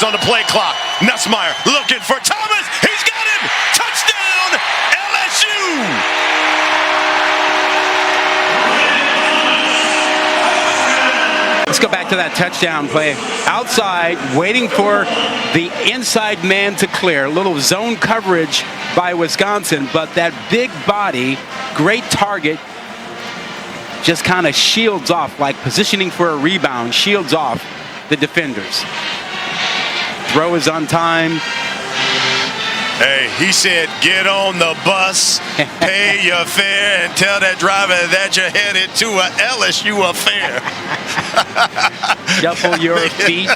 seconds on the play clock. Nussmeier looking for Thomas. He's got him. Touchdown, LSU. Let's go back to that touchdown play. Outside, waiting for the inside man to clear. A little zone coverage by Wisconsin, but that big body, great target, just kind of shields off, like positioning for a rebound, shields off the defenders. Throw is on time. Hey, he said, get on the bus, pay your fare, and tell that driver that you're headed to a LSU affair. Shuffle your feet.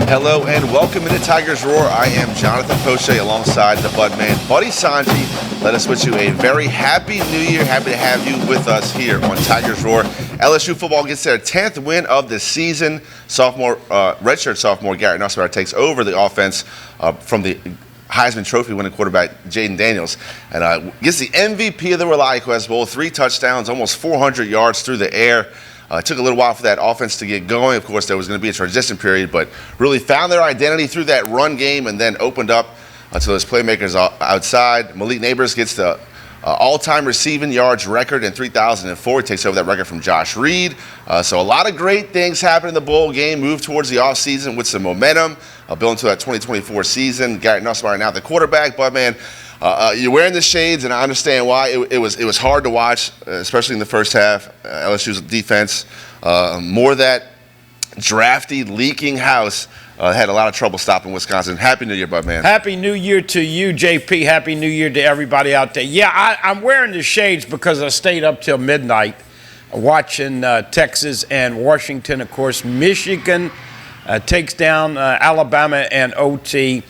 Hello and welcome into Tigers Roar. I am Jonathan Poche alongside the Budman, Buddy Songy. Let us wish you a very happy new year. Happy to have you with us here on Tigers Roar. LSU football gets their 10th win of the season. Redshirt sophomore Garrett Nussmeier takes over the offense from the Heisman Trophy winning quarterback Jaden Daniels, and gets the MVP of the Realiaquest Bowl. 3 touchdowns, almost 400 yards through the air. It took a little while for that offense to get going. Of course, there was going to be a transition period, but really found their identity through that run game and then opened up to those playmakers outside. Malik Neighbors gets the all-time receiving yards record in 2004. He takes over that record from Josh Reed. So a lot of great things happen in the bowl game. Move towards the offseason with some momentum. Build into that 2024 season. Garrett Nussmeier now the quarterback. But, man, you're wearing the shades, and I understand why. It was hard to watch, especially in the first half. LSU's defense, more that drafty, leaking house, had a lot of trouble stopping Wisconsin. Happy New Year, bud, man. Happy New Year to you, JP. Happy New Year to everybody out there. Yeah, I'm wearing the shades because I stayed up till midnight watching Texas and Washington. Of course, Michigan takes down Alabama and OT.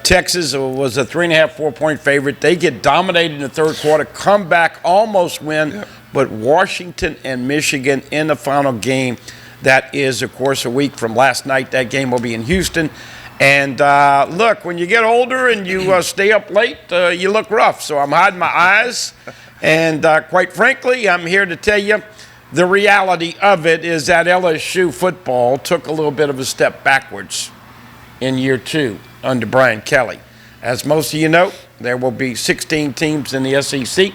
Texas was a 3.5, 4-point favorite. They get dominated in the third quarter, come back, almost win. Yep. But Washington and Michigan in the final game. That is, of course, a week from last night. That game will be in Houston. And look, when you get older and you stay up late, you look rough. So I'm hiding my eyes. And quite frankly, I'm here to tell you the reality of it is that LSU football took a little bit of a step backwards in year 2 under Brian Kelly. As most of you know, there will be 16 teams in the SEC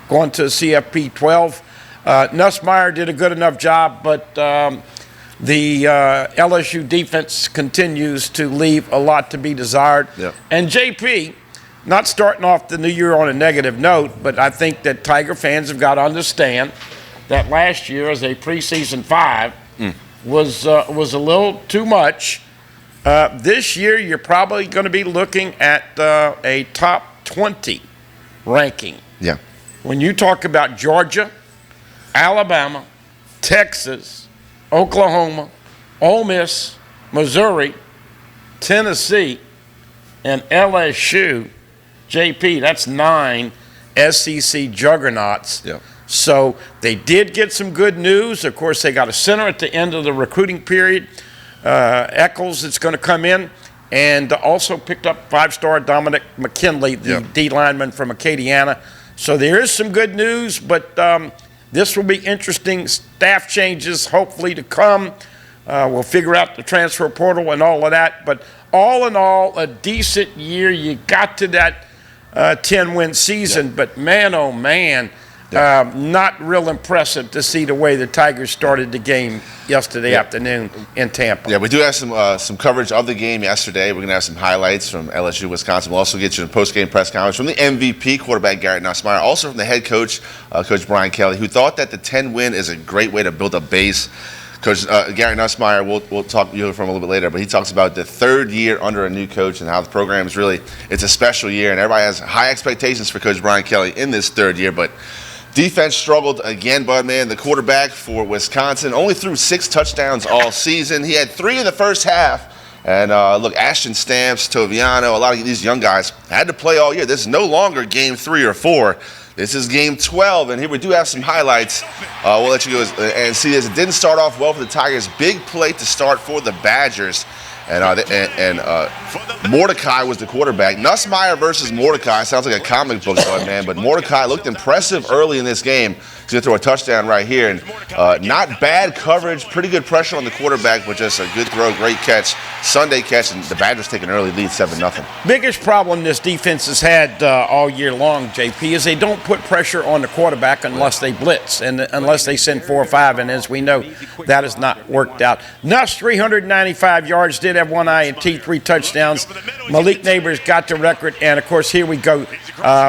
going to CFP 12. Nussmeier did a good enough job, but the LSU defense continues to leave a lot to be desired. Yep. And JP, not starting off the new year on a negative note, but I think that Tiger fans have got to understand that last year as a preseason 5 was a little too much. This year you're probably going to be looking at a top 20 ranking. Yeah. When you talk about Georgia, Alabama, Texas, Oklahoma, Ole Miss, Missouri, Tennessee, and LSU, JP, that's 9 SEC juggernauts. Yeah. So they did get some good news. Of course, they got a center at the end of the recruiting period, Eccles, that's going to come in, and also picked up 5-star Dominic McKinley, the D lineman from Acadiana. So there is some good news, but this will be interesting. Staff changes hopefully to come. We'll figure out the transfer portal and all of that. But all in all, a decent year. You got to that 10-win season, but man, oh man, not real impressive to see the way the Tigers started the game yesterday afternoon in Tampa. Yeah, we do have some coverage of the game yesterday. We're going to have some highlights from LSU, Wisconsin. We'll also get you a post-game press conference from the MVP quarterback, Garrett Nussmeier, also from the head coach, Coach Brian Kelly, who thought that the 10 win is a great way to build a base. Coach Garrett Nussmeier, we'll talk to you from a little bit later, but he talks about the 3rd year under a new coach and how the program is really, it's a special year, and everybody has high expectations for Coach Brian Kelly in this 3rd year, but defense struggled again, Bud, man. The quarterback for Wisconsin only threw 6 touchdowns all season. He had 3 in the first half. And look, Ashton Stamps, Toviano, a lot of these young guys had to play all year. This is no longer game 3 or 4. This is game 12. And here we do have some highlights. We'll let you go and see this. It didn't start off well for the Tigers. Big play to start for the Badgers. and Mordecai was the quarterback. Nussmeier versus Mordecai sounds like a comic book, man. But Mordecai looked impressive early in this game. He's going to throw a touchdown right here. And not bad coverage, pretty good pressure on the quarterback, but just a good throw, great catch, Sunday catch, and the Badgers take an early lead, 7-0. Biggest problem this defense has had all year long, JP, is they don't put pressure on the quarterback unless they blitz and unless they send 4 or 5. And as we know, that has not worked out. Nuss, 395 yards, did have 1 INT, 3 touchdowns. Malik Neighbors got the record. And, of course, here we go.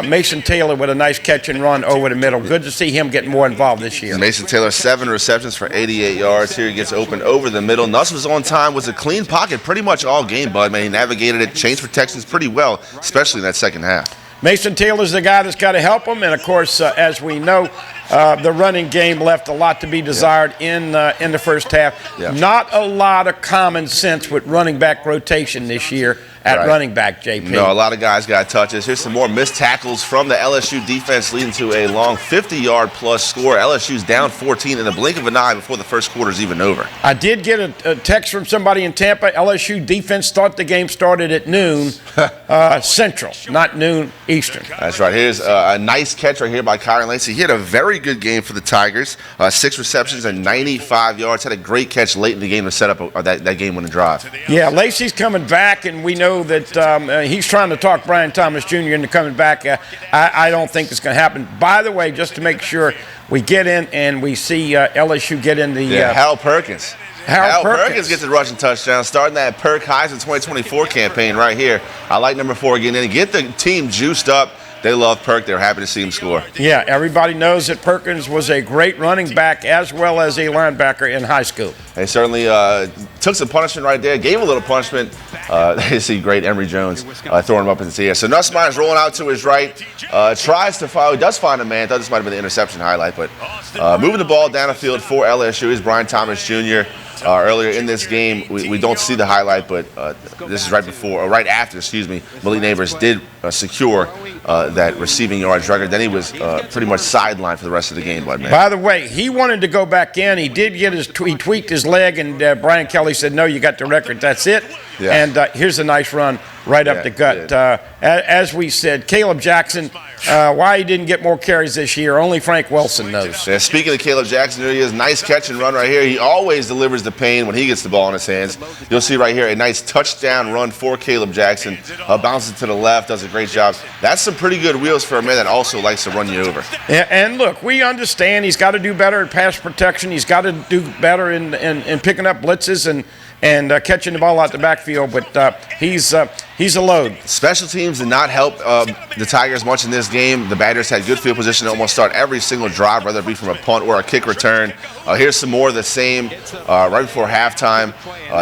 Mason Taylor with a nice catch and run over the middle. Good to see him get more involved this year. Mason Taylor, 7 receptions for 88 yards. Here he gets open over the middle. Nuss was on time, was a clean pocket pretty much all game, bud, man. He navigated it, changed protections pretty well, especially in that second half. Mason Taylor's the guy that's got to help him. And, of course, as we know, the running game left a lot to be desired in the first half. Yeah. Not a lot of common sense with running back rotation this year at running back, JP. No, a lot of guys got touches. Here's some more missed tackles from the LSU defense, leading to a long 50-yard-plus score. LSU's down 14 in the blink of an eye before the first quarter's even over. I did get a text from somebody in Tampa. LSU defense thought the game started at noon Central, not noon Eastern. That's right. Here's a nice catch right here by Kyron Lacey. He had a very good game for the Tigers. 6 receptions and 95 yards. Had a great catch late in the game to set up that game-winning drive. Yeah, Lacey's coming back, and we know that he's trying to talk Brian Thomas Jr. into coming back. I don't think it's going to happen. By the way, just to make sure we get in and we see LSU get in the Hal Perkins. Hal Perkins gets a rushing touchdown, starting that Perk Heisman 2024 campaign right here. I like number 4 getting in and get the team juiced up. They love Perk. They're happy to see him score. Yeah, everybody knows that Perkins was a great running back as well as a linebacker in high school. They certainly took some punishment right there, gave a little punishment. They see great Emory Jones throwing him up in the air. So Nussmeier's rolling out to his right, tries to follow, does find a man. Thought this might have been the interception highlight, but moving the ball down the field for LSU is Brian Thomas Jr. Earlier in this game, we don't see the highlight, but this is right after, Malik Neighbors did secure that receiving yards record. Then he was pretty much sidelined for the rest of the game, bud, man. By the way, he wanted to go back in. He did get he tweaked his leg, and Brian Kelly said, "No, you got the record. That's it." Yeah. And here's a nice run right up the gut. As we said, Caleb Jackson, why he didn't get more carries this year, only Frank Wilson knows. Yeah, speaking of Caleb Jackson, here he is. Nice catch and run right here. He always delivers the pain when he gets the ball in his hands. You'll see right here a nice touchdown run for Caleb Jackson. Bounces to the left, does a great job. That's some pretty good wheels for a man that also likes to run you over. Yeah, and look, we understand he's got to do better at pass protection. He's got to do better in picking up blitzes and catching the ball out the backfield, but he's a load. Special teams did not help the Tigers much in this game. The Badgers had good field position to almost start every single drive, whether it be from a punt or a kick return. Here's some more of the same right before halftime.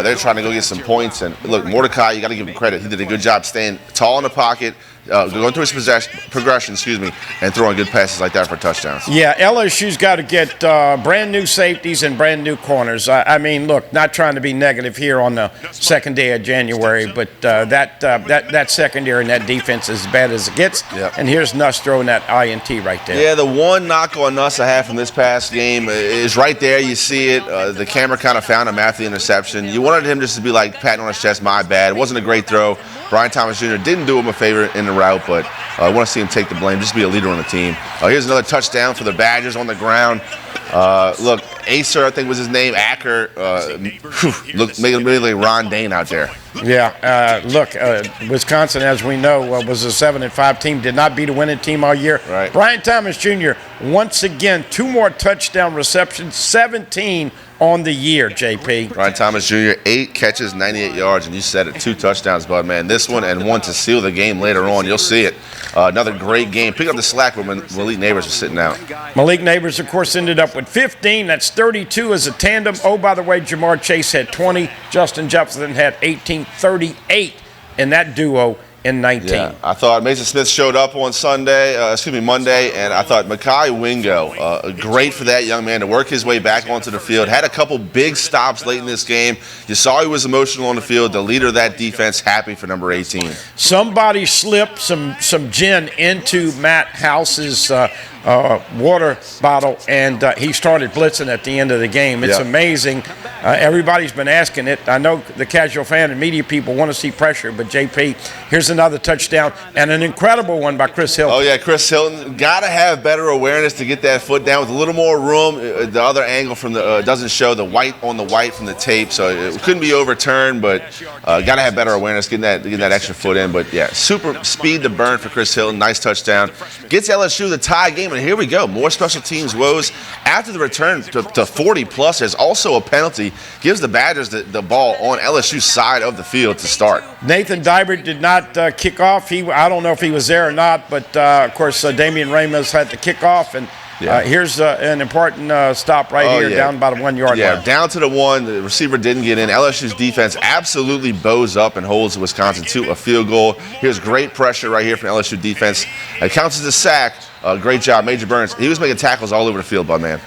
They're trying to go get some points. And look, Mordecai, you got to give him credit. He did a good job staying tall in the pocket, going through his progression, and throwing good passes like that for touchdowns. Yeah, LSU's got to get brand new safeties and brand new corners. I mean, look, not trying to be negative here on the second day of January, but that secondary and that defense is as bad as it gets. Yep. And here's Nuss throwing that INT right there. Yeah, the one knock on Nuss I have from this past game is right there. You see it. The camera kind of found him after the interception. You wanted him just to be like patting on his chest, my bad. It wasn't a great throw. Brian Thomas Jr. didn't do him a favor in the route, but I want to see him take the blame, just be a leader on the team. Here's another touchdown for the Badgers on the ground. Look, Acer, I think was his name, Acker, made him really like Ron Dane out there. Yeah, look, Wisconsin, as we know, was a 7-5 team, did not beat a winning team all year. Right. Brian Thomas Jr., once again, 2 more touchdown receptions, 17 on the year, JP. Brian Thomas Jr., 8 catches, 98 yards, and you said it, 2 touchdowns, bud, man. This one and one to seal the game later on. You'll see it. Another great game. Pick up the slack when Malik Neighbors was sitting out. Malik Neighbors, of course, ended up with 15. That's 32 as a tandem. Oh, by the way, Jamar Chase had 20. Justin Jefferson had 18, 38. And that duo in 19. Yeah, I thought Mason Smith showed up on Monday, and I thought Mekhi Wingo, great for that young man to work his way back onto the field. Had a couple big stops late in this game. You saw he was emotional on the field. The leader of that defense, happy for number 18. Somebody slipped some gin into Matt House's water bottle, and he started blitzing at the end of the game. It's amazing. Everybody's been asking it. I know the casual fan and media people want to see pressure, but JP, here's another touchdown and an incredible one by Chris Hilton. Oh, yeah, Chris Hilton. Got to have better awareness to get that foot down with a little more room. The other angle from the doesn't show the white on the white from the tape, so it couldn't be overturned, but got to have better awareness getting that extra foot in. But, yeah, super speed to burn for Chris Hilton. Nice touchdown. Gets LSU the tie game, and here we go. More special teams woes. After the return to 40-plus, there's also a penalty. Gives the Badgers the ball on LSU's side of the field to start. Nathan Dybert did not kick off. I don't know if he was there or not, but, of course, Damian Ramos had the kickoff, and here's an important stop right here down about a 1 yard line. Down to the 1. The receiver didn't get in. LSU's defense absolutely bows up and holds Wisconsin to a field goal. Here's great pressure right here from LSU defense. It counts as a sack. Great job, Major Burns. He was making tackles all over the field, bud man.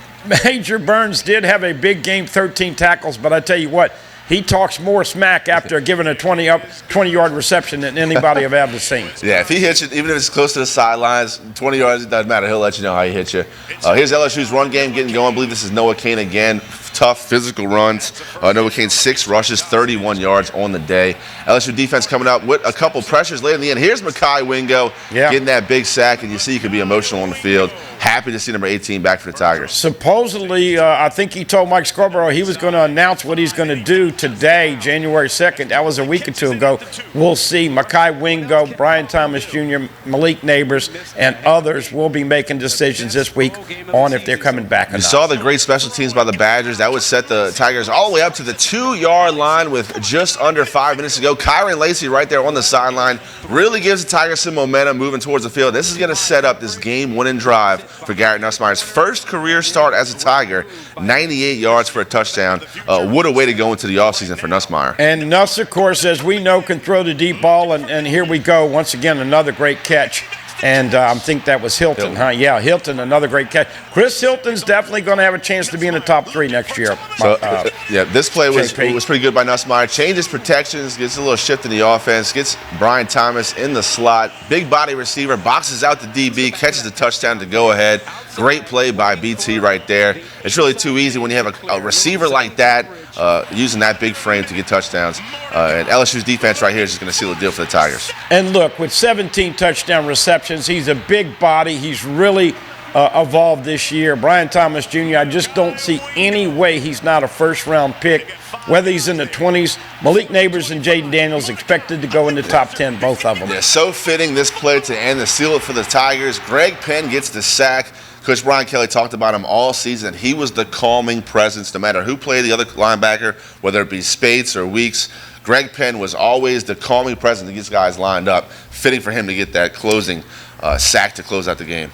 Major Burns did have a big game, 13 tackles, but I tell you what, he talks more smack after giving a 20-yard reception than anybody I've ever seen. Yeah, if he hits you, even if it's close to the sidelines, 20 yards, it doesn't matter. He'll let you know how he hits you. Here's LSU's run game getting going. I believe this is Noah Kane again. Tough physical runs. Noah Kane 6 rushes, 31 yards on the day. LSU defense coming out with a couple pressures late in the end. Here's Mekhi Wingo getting that big sack, and you see he could be emotional on the field. Happy to see number 18 back for the Tigers. Supposedly, I think he told Mike Scarborough he was going to announce what he's going to do today, January 2nd. That was a week or two ago. We'll see. Mekhi Wingo, Brian Thomas Jr., Malik Neighbors, and others will be making decisions this week on if they're coming back or not. You saw the great special teams by the Badgers. That would set the Tigers all the way up to the 2-yard line with just under 5 minutes to go. Kyron Lacey right there on the sideline really gives the Tigers some momentum moving towards the field. This is going to set up this game-winning drive for Garrett Nussmeier's first career start as a Tiger, 98 yards for a touchdown. What a way to go into the offseason for Nussmeier. And Nuss, of course, as we know, can throw the deep ball, and here we go. Once again, another great catch. And I think that was Hilton, huh? Yeah, Hilton, another great catch. Chris Hilton's definitely going to have a chance to be in the top 3 next year. So, this play was pretty good by Nussmeier. Changes protections, gets a little shift in the offense, gets Brian Thomas in the slot. Big body receiver, boxes out the DB, catches the touchdown to go ahead. Great play by BT right there. It's really too easy when you have a receiver like that, using that big frame to get touchdowns. And LSU's defense right here is just going to seal the deal for the Tigers. And look, with 17 touchdown receptions, he's a big body. He's really evolved this year. Brian Thomas Jr., I just don't see any way he's not a first-round pick, whether he's in the 20s. Malik Neighbors and Jaden Daniels expected to go in the top 10, both of them. Yeah, so fitting this play to end the seal it for the Tigers. Greg Penn gets the sack. Coach Brian Kelly talked about him all season. He was the calming presence no matter who played the other linebacker, whether it be Spates or Weeks. Greg Penn was always the calming presence that gets guys lined up. Fitting for him to get that closing sack to close out the game.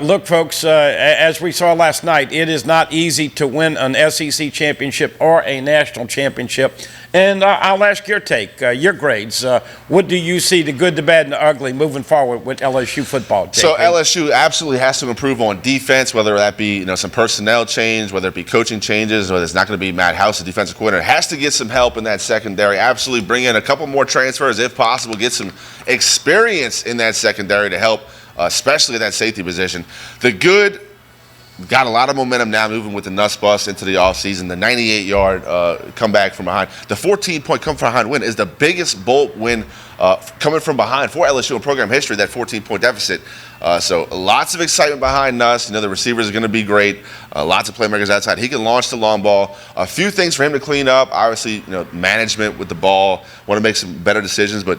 Look, folks, as we saw last night, it is not easy to win an SEC championship or a national championship. And I'll ask your take, your grades. What do you see, the good, the bad, and the ugly, moving forward with LSU football? JP? So LSU absolutely has to improve on defense, whether that be some personnel change, whether it be coaching changes, whether it's not going to be Matt House, the defensive coordinator. Has to get some help in that secondary. Absolutely bring in a couple more transfers if possible. Get some experience in that secondary to help, especially in that safety position. The good, got a lot of momentum now moving with the Nuss bus into the offseason. The 98-yard comeback from behind. The 14-point come from behind win is the biggest bolt win coming from behind for LSU in program history, that 14-point deficit. So lots of excitement behind Nuss. The receivers are going to be great. Lots of playmakers outside. He can launch the long ball. A few things for him to clean up. Obviously, management with the ball. Want to make some better decisions, but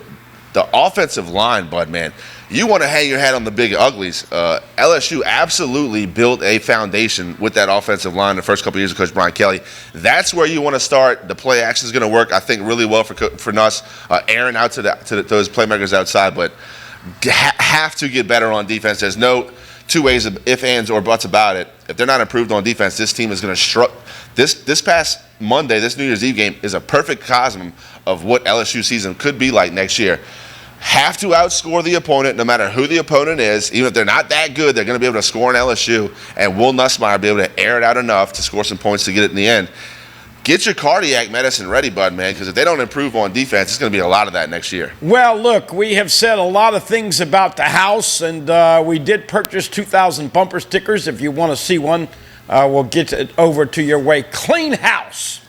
the offensive line, bud, man, you want to hang your hat on the big uglies. LSU absolutely built a foundation with that offensive line the first couple of years of Coach Brian Kelly. That's where you want to start. The play action is going to work, I think, really well for Nuss. Aaron out to those playmakers outside, but have to get better on defense. There's no two ways of if, ands, or buts about it. If they're not improved on defense, this team is going to struggle. This past Monday, this New Year's Eve game, is a perfect cosm of what LSU season could be like next year. have to outscore the opponent no matter who the opponent is. Even if they're not that good, they're going to be able to score in LSU, and will Nussmeier be able to air it out enough to score some points to get it in the end? Get your cardiac medicine ready, bud, man, because if they don't improve on defense, it's going to be a lot of that next year. Well, look, we have said a lot of things about the house, and we did purchase 2,000 bumper stickers. If you want to see one, we'll get it over to your way. Clean house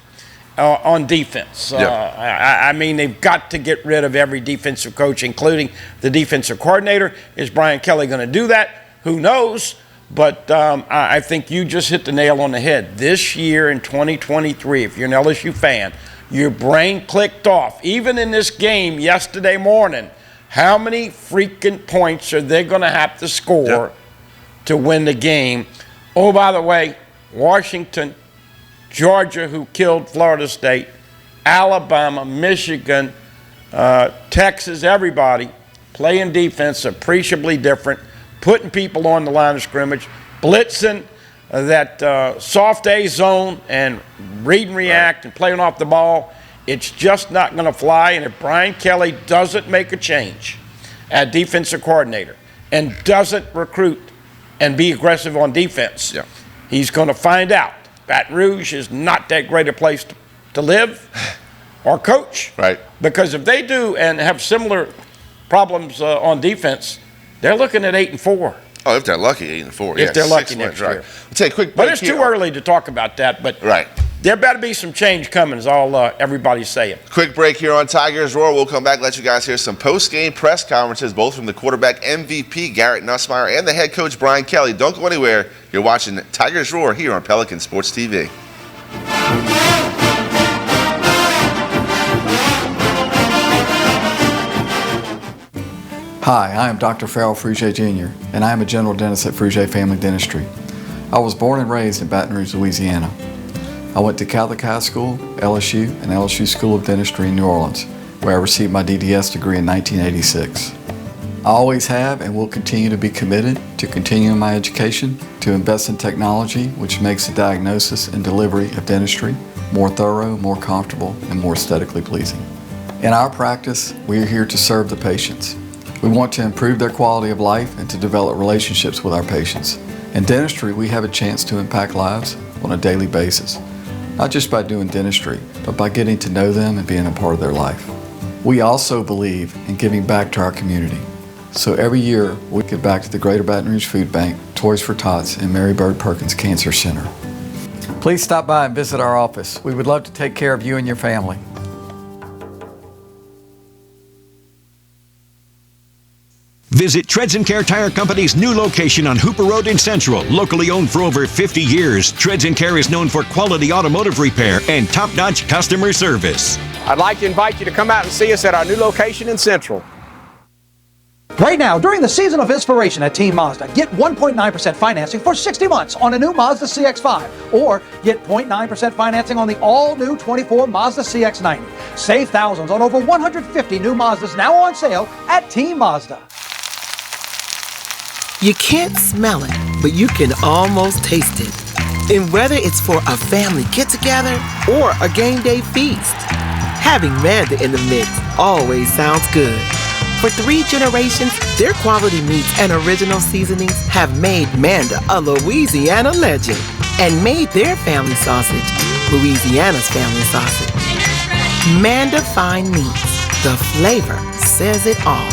on defense. I mean, they've got to get rid of every defensive coach, including the defensive coordinator. Is Brian Kelly going to do that? Who knows? But I think you just hit the nail on the head. This year in 2023, if you're an LSU fan, your brain clicked off. Even in this game yesterday morning, how many freaking points are they going to have to score to win the game? Oh, by the way, Washington, Georgia, who killed Florida State, Alabama, Michigan, Texas, everybody playing defense appreciably different. Putting people on the line of scrimmage, blitzing that soft A zone and read and react and playing off the ball. It's just not going to fly. And if Brian Kelly doesn't make a change at defensive coordinator and doesn't recruit and be aggressive on defense, he's going to find out Baton Rouge is not that great a place to live or coach. Right. Because if they do and have similar problems on defense, they're looking at 8-4. Oh, if they're lucky, 8-4. If they're lucky next year. We'll take a quick break. But it's too early to talk about that. But there better be some change coming, is all everybody's saying. Quick break here on Tigers Roar. We'll come back, let you guys hear some post-game press conferences, both from the quarterback MVP, Garrett Nussmeier, and the head coach, Brian Kelly. Don't go anywhere. You're watching Tigers Roar here on Pelican Sports TV. Hi, I am Dr. Farrell Frugier Jr., and I am a general dentist at Frugier Family Dentistry. I was born and raised in Baton Rouge, Louisiana. I went to Catholic High School, LSU, and LSU School of Dentistry in New Orleans, where I received my DDS degree in 1986. I always have and will continue to be committed to continuing my education, to invest in technology which makes the diagnosis and delivery of dentistry more thorough, more comfortable, and more aesthetically pleasing. In our practice, we are here to serve the patients. We want to improve their quality of life and to develop relationships with our patients. In dentistry, we have a chance to impact lives on a daily basis, not just by doing dentistry, but by getting to know them and being a part of their life. We also believe in giving back to our community. So every year, we give back to the Greater Baton Rouge Food Bank, Toys for Tots, and Mary Bird Perkins Cancer Center. Please stop by and visit our office. We would love to take care of you and your family. Visit Treads & Care Tire Company's new location on Hooper Road in Central. Locally owned for over 50 years, Treads & Care is known for quality automotive repair and top-notch customer service. I'd like to invite you to come out and see us at our new location in Central. Right now, during the season of inspiration at Team Mazda, get 1.9% financing for 60 months on a new Mazda CX-5, or get 0.9% financing on the all-new 24 Mazda CX-90. Save thousands on over 150 new Mazdas now on sale at Team Mazda. You can't smell it, but you can almost taste it. And whether it's for a family get-together or a game day feast, having Manda in the mix always sounds good. For 3 generations, their quality meats and original seasonings have made Manda a Louisiana legend and made their family sausage Louisiana's family sausage. Manda Fine Meats. The flavor says it all.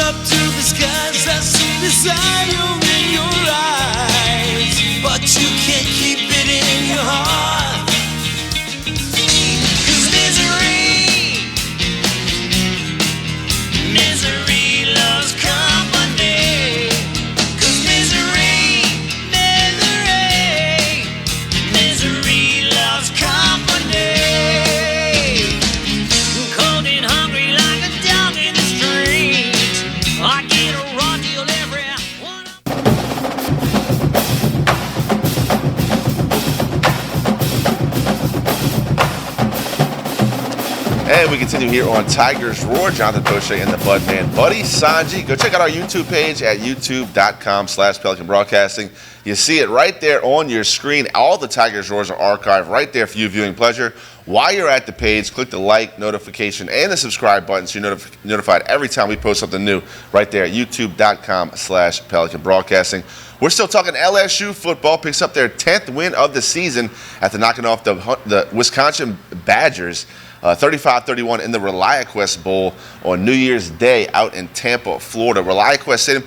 Up to the skies, I And we continue here on Tigers Roar. Jonathan Poche and the Budman Buddy Songy. Go check out our YouTube page at youtube.com/Pelican Broadcasting. You see it right there on your screen. All the Tigers Roars are archived right there for you viewing pleasure. While you're at the page, click the like, notification, and the subscribe button so you're notified every time we post something new right there at youtube.com/Pelican Broadcasting. We're still talking LSU football. Picks up their 10th win of the season after knocking off the Wisconsin Badgers 35-31 in the Realiaquest Bowl on New Year's Day out in Tampa, Florida. Realiaquest Stadium,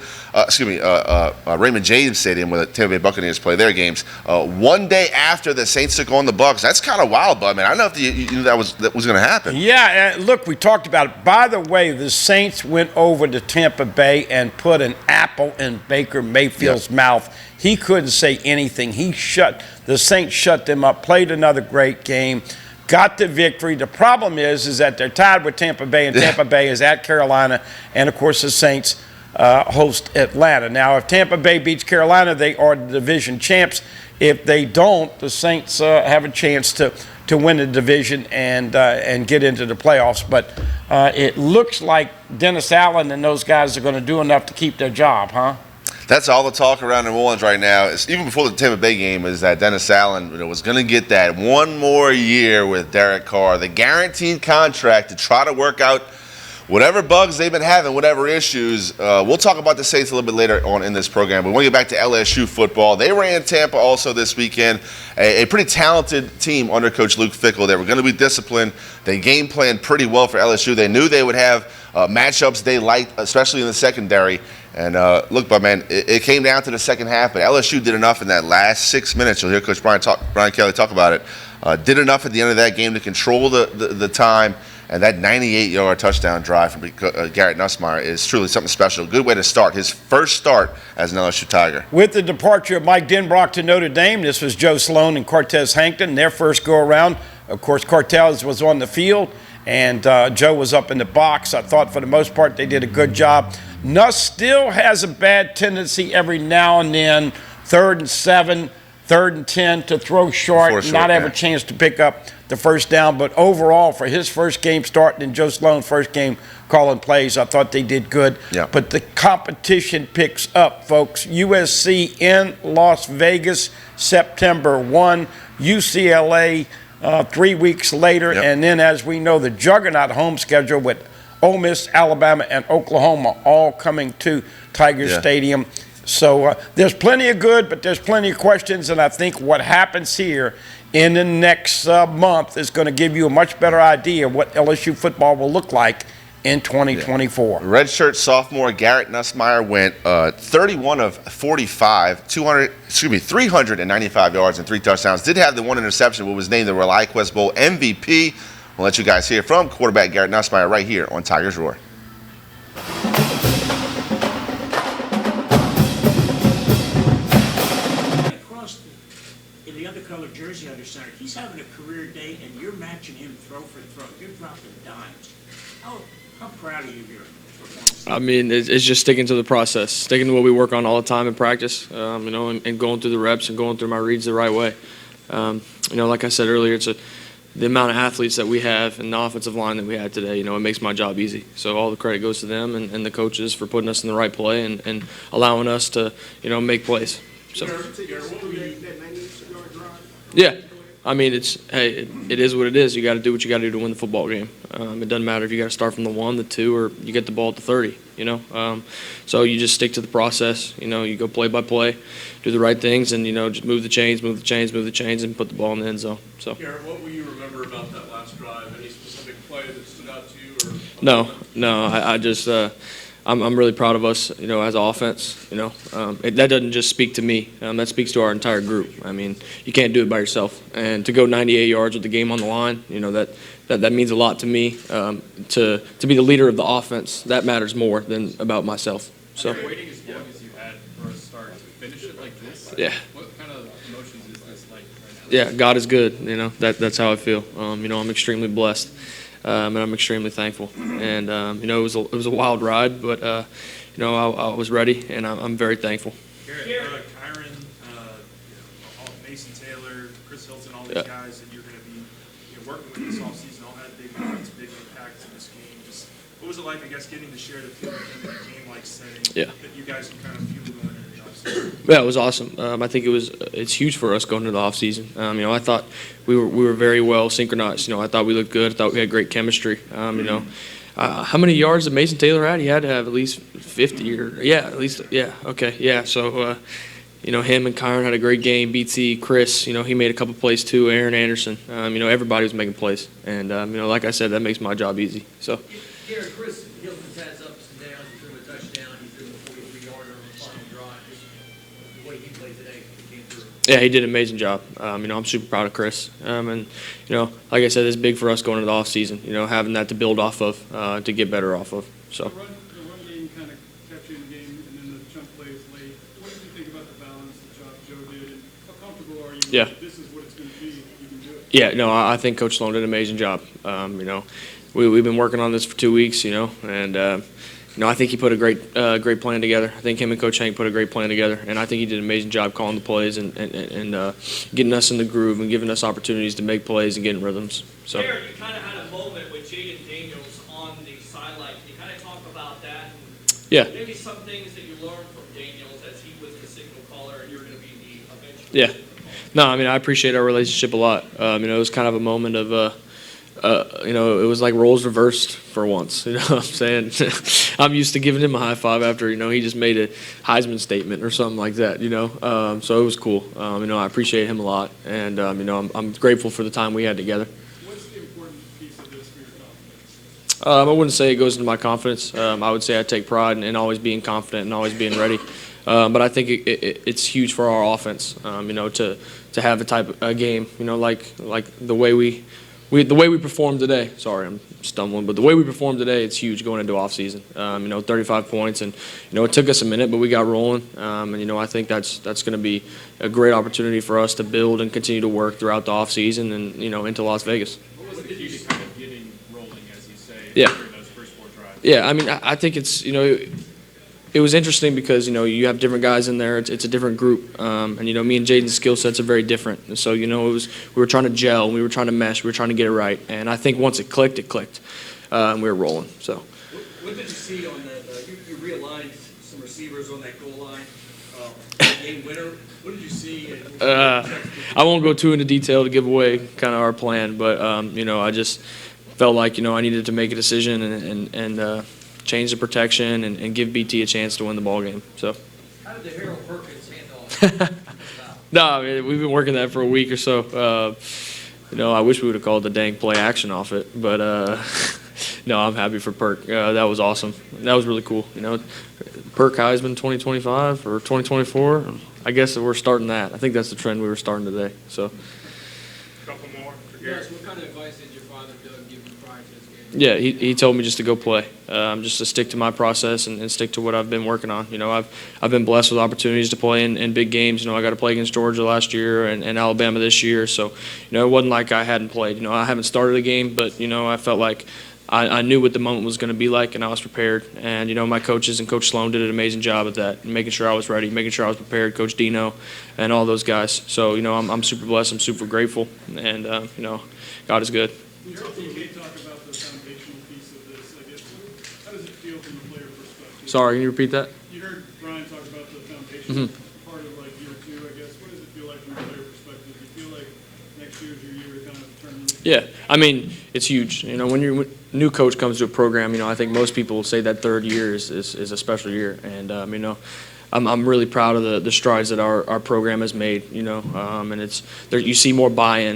Raymond James Stadium, where the Tampa Bay Buccaneers play their games. One day after the Saints took on the Bucs. That's kind of wild, bud, man. I don't know if you knew that was going to happen. Yeah, look, we talked about it. By the way, the Saints went over to Tampa Bay and put an apple in Baker Mayfield's mouth. He couldn't say anything. The Saints shut them up, played another great game. Got the victory. The problem is that they're tied with Tampa Bay, and Tampa Bay is at Carolina, and of course the Saints host Atlanta. Now, if Tampa Bay beats Carolina, they are the division champs. If they don't, the Saints have a chance to win the division and get into the playoffs. But it looks like Dennis Allen and those guys are going to do enough to keep their job, huh? That's all the talk around New Orleans right now. Even before the Tampa Bay game, is that Dennis Allen was going to get that one more year with Derek Carr, the guaranteed contract to try to work out whatever bugs they've been having, whatever issues. We'll talk about the Saints a little bit later on in this program. But we want to get back to LSU football. They ran Tampa also this weekend. A pretty talented team under Coach Luke Fickell. They were going to be disciplined. They game planned pretty well for LSU. They knew they would have matchups they liked, especially in the secondary. And look, but man, it came down to the second half, but LSU did enough in that last 6 minutes. You'll hear Coach Brian Kelly talk about it. Did enough at the end of that game to control the time, and that 98-yard touchdown drive from Garrett Nussmeier is truly something special. Good way to start his first start as an LSU Tiger. With the departure of Mike Denbrock to Notre Dame, this was Joe Sloan and Cortez Hankton, their first go-around. Of course, Cortez was on the field, and Joe was up in the box. I thought for the most part they did a good job. Nuss still has a bad tendency every now and then, 3rd and 7, 3rd and 10, to throw short, not have a chance to pick up the first down. But overall, for his first game starting and Joe Sloan's first game calling plays, I thought they did good. Yeah. But the competition picks up, folks. USC in Las Vegas, September 1. UCLA 3 weeks later. And then, as we know, the juggernaut home schedule with Ole Miss, Alabama, and Oklahoma all coming to Tiger Stadium. So there's plenty of good, but there's plenty of questions, and I think what happens here in the next month is going to give you a much better idea of what LSU football will look like in 2024. Redshirt sophomore Garrett Nussmeier went 31 of 45, 395 yards and 3 touchdowns. Did have the one interception, but was named the Realiaquest Bowl MVP. We'll let you guys hear from quarterback Garrett Nussmeier right here on Tigers Roar. In the other colored jersey under center, he's having a career day, and you're matching him throw for throw. You're dropping dimes. How proud are you of your performance? I mean, it's just sticking to the process, sticking to what we work on all the time in practice, and going through the reps and going through my reads the right way. Like I said earlier, the amount of athletes that we have and the offensive line that we had today, it makes my job easy. So all the credit goes to them and the coaches for putting us in the right play and allowing us to, make plays. So. Yeah. I mean, it is what it is. You got to do what you got to do to win the football game. It doesn't matter if you got to start from the 1, the 2, or you get the ball at the 30. So you just stick to the process. You go play by play, do the right things, and just move the chains, and put the ball in the end zone. So. Garrett, what will you remember about that last drive? Any specific play that stood out to you? No. I just. I'm really proud of us, as an offense. That doesn't just speak to me. That speaks to our entire group. I mean, you can't do it by yourself. And to go 98 yards with the game on the line, that means a lot to me. To be the leader of the offense, that matters more than about myself. So. Waiting as long as you had for a start to finish it like this. Yeah. What kind of emotions is this like right now? Yeah, God is good. That's how I feel. I'm extremely blessed. And I'm extremely thankful. And it was a wild ride, but I was ready, and I'm very thankful. Garrett, Kyron, Mason Taylor, Chris Hilton, all these guys that you're going to be working with this offseason all had big moments, big impacts in this game. Just what was it like, I guess, getting to share the field with him in a game-like setting that you guys can kind of fuel going into the offseason? Yeah, it was awesome. I think it's huge for us going into the offseason. I thought we were very well synchronized. I thought we looked good. I thought we had great chemistry. How many yards did Mason Taylor had? He had to have at least 50 okay. So him and Kyron had a great game. BT, Chris, he made a couple plays too. Aaron Anderson, everybody was making plays, and like I said, that makes my job easy. So. Gary, Chris Hilton's has ups and downs. He threw a touchdown. He threw a 43-yarder on the final drive. Just the way he played today, he came through. Yeah, he did an amazing job. I'm super proud of Chris. And like I said, it's big for us going into the offseason. Having that to build off of, to get better off of. So. The run game kind of kept you in the game, and then the chunk plays late. What did you think about the balance that Joe did, and how comfortable are you? Yeah. This is what it's going to be. You can do it. Yeah, no, I think Coach Sloan did an amazing job. We've been working on this for 2 weeks, and I think he put a great plan together. I think him and Coach Hank put a great plan together, and I think he did an amazing job calling the plays and getting us in the groove and giving us opportunities to make plays and get in rhythms. So. Jared, you kind of had a moment with Jaden Daniels on the sideline. Can you kind of talk about that? Yeah. Maybe some things that you learned from Daniels as he was the signal caller and you're going to be the eventual. Yeah. No, I appreciate our relationship a lot. It was kind of a moment of. It was like roles reversed for once. You know what I'm saying? I'm used to giving him a high five after, he just made a Heisman statement or something like that, So it was cool. I appreciate him a lot. And, I'm grateful for the time we had together. What's the important piece of this for your confidence? I wouldn't say it goes into my confidence. I would say I take pride in always being confident and always being ready. But I think it's huge for our offense, to have a type of game, like the way we performed today. Sorry, I'm stumbling, but the way we performed today, it's huge going into offseason. 35 points, and it took us a minute, but we got rolling. And I think that's going to be a great opportunity for us to build and continue to work throughout the offseason and into Las Vegas. What was the key to kind of getting rolling, as you say, Yeah. during those first 4 drives? Yeah, I think it's it was interesting because you have different guys in there. It's a different group, and me and Jaden's skill sets are very different. And so we were trying to gel, we were trying to mesh, we were trying to get it right. And I think once it clicked, and we were rolling. So. What did you see on that? You realigned some receivers on that goal line. Game winner. What did you see? I won't go too into detail to give away kind of our plan, but I just felt like I needed to make a decision and change the protection and give BT a chance to win the ball game. So. How did the Harold Perkins handoff? No, we've been working that for a week or so. I wish we would have called the dang play action off it, but no, I'm happy for Perk. That was awesome. That was really cool. Perk Heisman 2025 or 2024. I guess we're starting that. I think that's the trend we were starting today. So. A couple more for Gary. Yes, what kind of advice did your father give you prior to this game? Yeah, he told me just to go play, just to stick to my process and stick to what I've been working on. I've been blessed with opportunities to play in big games. I got to play against Georgia last year and Alabama this year. So, it wasn't like I hadn't played. I haven't started a game, but, I felt like I knew what the moment was going to be like, and I was prepared. And, my coaches and Coach Sloan did an amazing job at that, making sure I was ready, making sure I was prepared, Coach Dino and all those guys. So, I'm super blessed. I'm super grateful. And, God is good. Your teammate talk about the foundational piece of this. I guess, how does it feel from a player perspective? Sorry, can you repeat that? You heard Brian talk about the foundation part of year 2, I guess. What does it feel like from a player perspective? Do you feel like next year is your year to kind of turn this? Yeah, it's huge. When your new coach comes to a program, I think most people will say that third year is a special year. And, I'm really proud of the strides that our program has made, and it's there. You see more buy-in.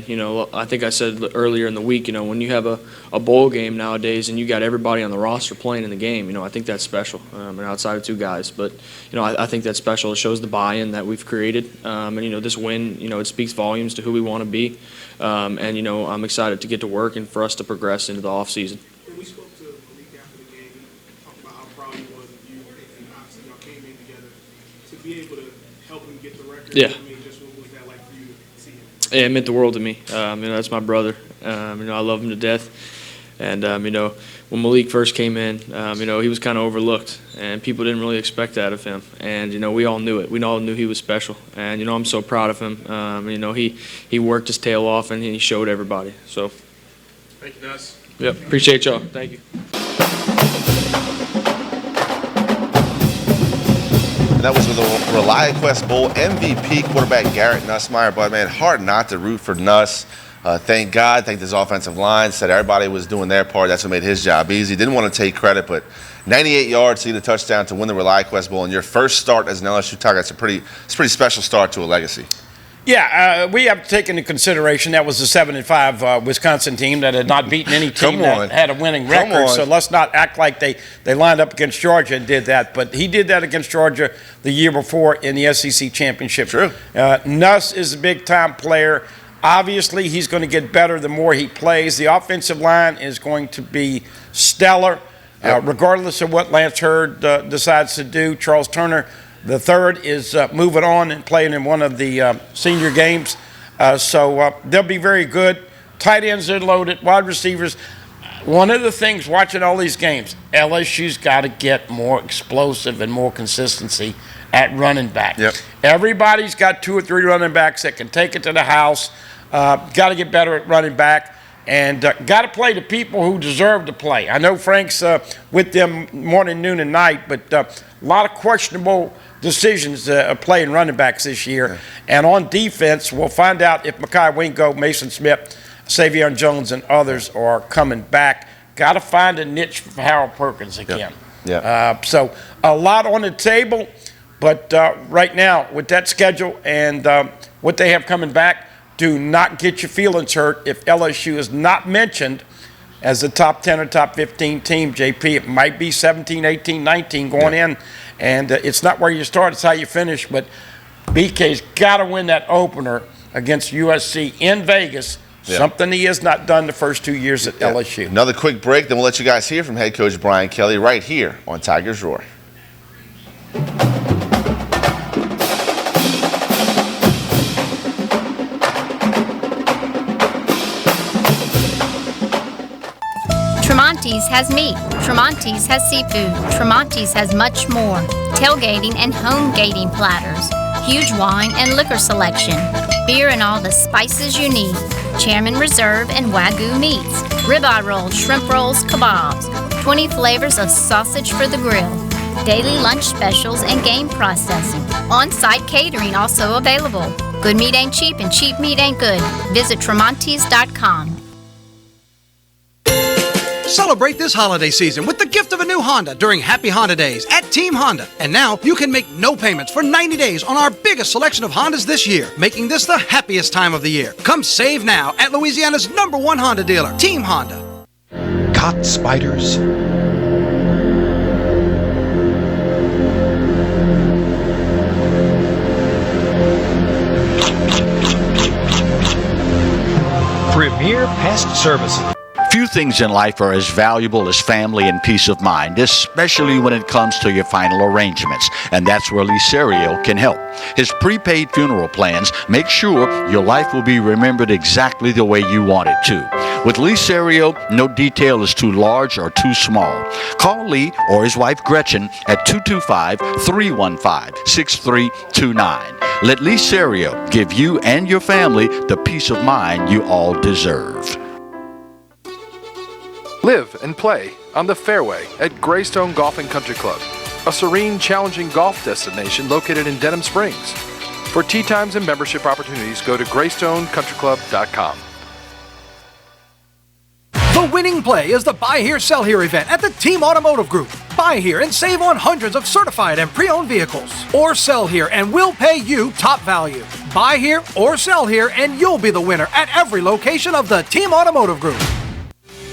I think I said earlier in the week, when you have a bowl game nowadays and you got everybody on the roster playing in the game, I think that's special. And outside of 2 guys, but I think that's special. It shows the buy-in that we've created, and this win, it speaks volumes to who we want to be, and I'm excited to get to work and for us to progress into the off season. When we spoke to Malik after the game, he talked about how proud he was of you, and obviously y'all came in together to be able to help him get the record. Yeah. Just what was that like for you to see him? Yeah, it meant the world to me. That's my brother. I love him to death. And, when Malik first came in, he was kind of overlooked, and people didn't really expect that of him. And, we all knew it. We all knew he was special. And, I'm so proud of him. He worked his tail off, and he showed everybody. So. Thank you, Nuss. Yep, appreciate y'all. Thank you. And that was with the Realiaquest Bowl MVP quarterback Garrett Nussmeier. But, man, hard not to root for Nuss. Thank God, thank this offensive line. Said everybody was doing their part. That's what made his job easy. Didn't want to take credit, but 98 yards to get a touchdown to win the Realiaquest Bowl. And your first start as an LSU Tiger, it's a pretty special start to a legacy. Yeah, we have to take into consideration that was the 7-5 Wisconsin team that had not beaten any team that had a winning record. So let's not act like they lined up against Georgia and did that. But he did that against Georgia the year before in the SEC championship. True. Nuss is a big-time player. Obviously, he's going to get better the more he plays. The offensive line is going to be stellar, regardless of what Lance Hurd decides to do. Charles Turner the third is moving on and playing in one of the senior games. So they'll be very good. Tight ends are loaded. Wide receivers. One of the things watching all these games, LSU's got to get more explosive and more consistency at running back. Yep. Everybody's got 2 or 3 running backs that can take it to the house. Got to get better at running back. And got to play the people who deserve to play. I know Frank's with them morning, noon, and night, but a lot of questionable decisions playing running backs this year. Yeah. And on defense, we'll find out if Mekhi Wingo, Mason Smith, Savion Jones, and others are coming back. Got to find a niche for Harold Perkins again. Yeah. So a lot on the table, but right now with that schedule and what they have coming back, do not get your feelings hurt if LSU is not mentioned as a top 10 or top 15 team, JP. It might be 17, 18, 19 going in, and it's not where you start, it's how you finish. But BK's got to win that opener against USC in Vegas, something he has not done the first 2 years at LSU. Another quick break, then we'll let you guys hear from head coach Brian Kelly right here on Tigers Roar. Tremonti's has meat. Tremonti's has seafood. Tremonti's has much more. Tailgating and home gating platters. Huge wine and liquor selection. Beer and all the spices you need. Chairman Reserve and Wagyu meats. Ribeye rolls, shrimp rolls, kebabs. 20 flavors of sausage for the grill. Daily lunch specials and game processing. On-site catering also available. Good meat ain't cheap and cheap meat ain't good. Visit Tremonti's.com. Celebrate this holiday season with the gift of a new Honda during Happy Honda Days at Team Honda. And now you can make no payments for 90 days on our biggest selection of Hondas this year, making this the happiest time of the year. Come save now at Louisiana's #1 Honda dealer, Team Honda. Caught spiders? Premier Pest Services. Few things in life are as valuable as family and peace of mind, especially when it comes to your final arrangements, and that's where Lee Serio can help. His prepaid funeral plans make sure your life will be remembered exactly the way you want it to. With Lee Serio, no detail is too large or too small. Call Lee or his wife Gretchen at 225-315-6329. Let Lee Serio give you and your family the peace of mind you all deserve. Live and play on the fairway at Greystone Golf and Country Club, a serene, challenging golf destination located in Denham Springs. For tee times and membership opportunities, go to GreystoneCountryClub.com. The winning play is the Buy Here, Sell Here event at the Team Automotive Group. Buy here and save on hundreds of certified and pre-owned vehicles. Or sell here and we'll pay you top value. Buy here or sell here and you'll be the winner at every location of the Team Automotive Group.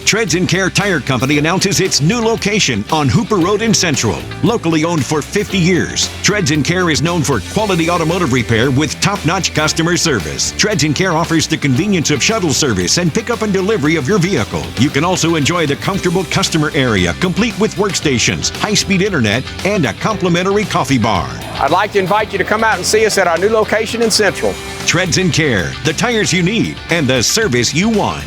Treads & Care Tire Company announces its new location on Hooper Road in Central. Locally owned for 50 years, Treads & Care is known for quality automotive repair with top-notch customer service. Treads & Care offers the convenience of shuttle service and pickup and delivery of your vehicle. You can also enjoy the comfortable customer area, complete with workstations, high-speed internet, and a complimentary coffee bar. I'd like to invite you to come out and see us at our new location in Central. Treads & Care, the tires you need and the service you want.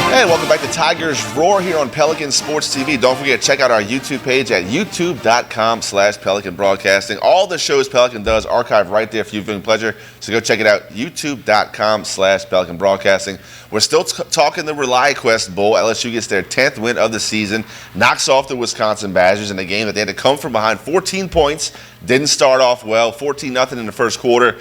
Hey, welcome back to Tigers Roar here on Pelican Sports TV. Don't forget to check out our YouTube page at youtube.com/Pelican Broadcasting. All the shows Pelican does archived right there for your viewing pleasure. So go check it out, youtube.com/Pelican Broadcasting. We're still talking the Realiaquest Bowl. LSU gets their 10th win of the season, knocks off the Wisconsin Badgers in a game that they had to come from behind 14 points. Didn't start off well, 14-0 in the first quarter.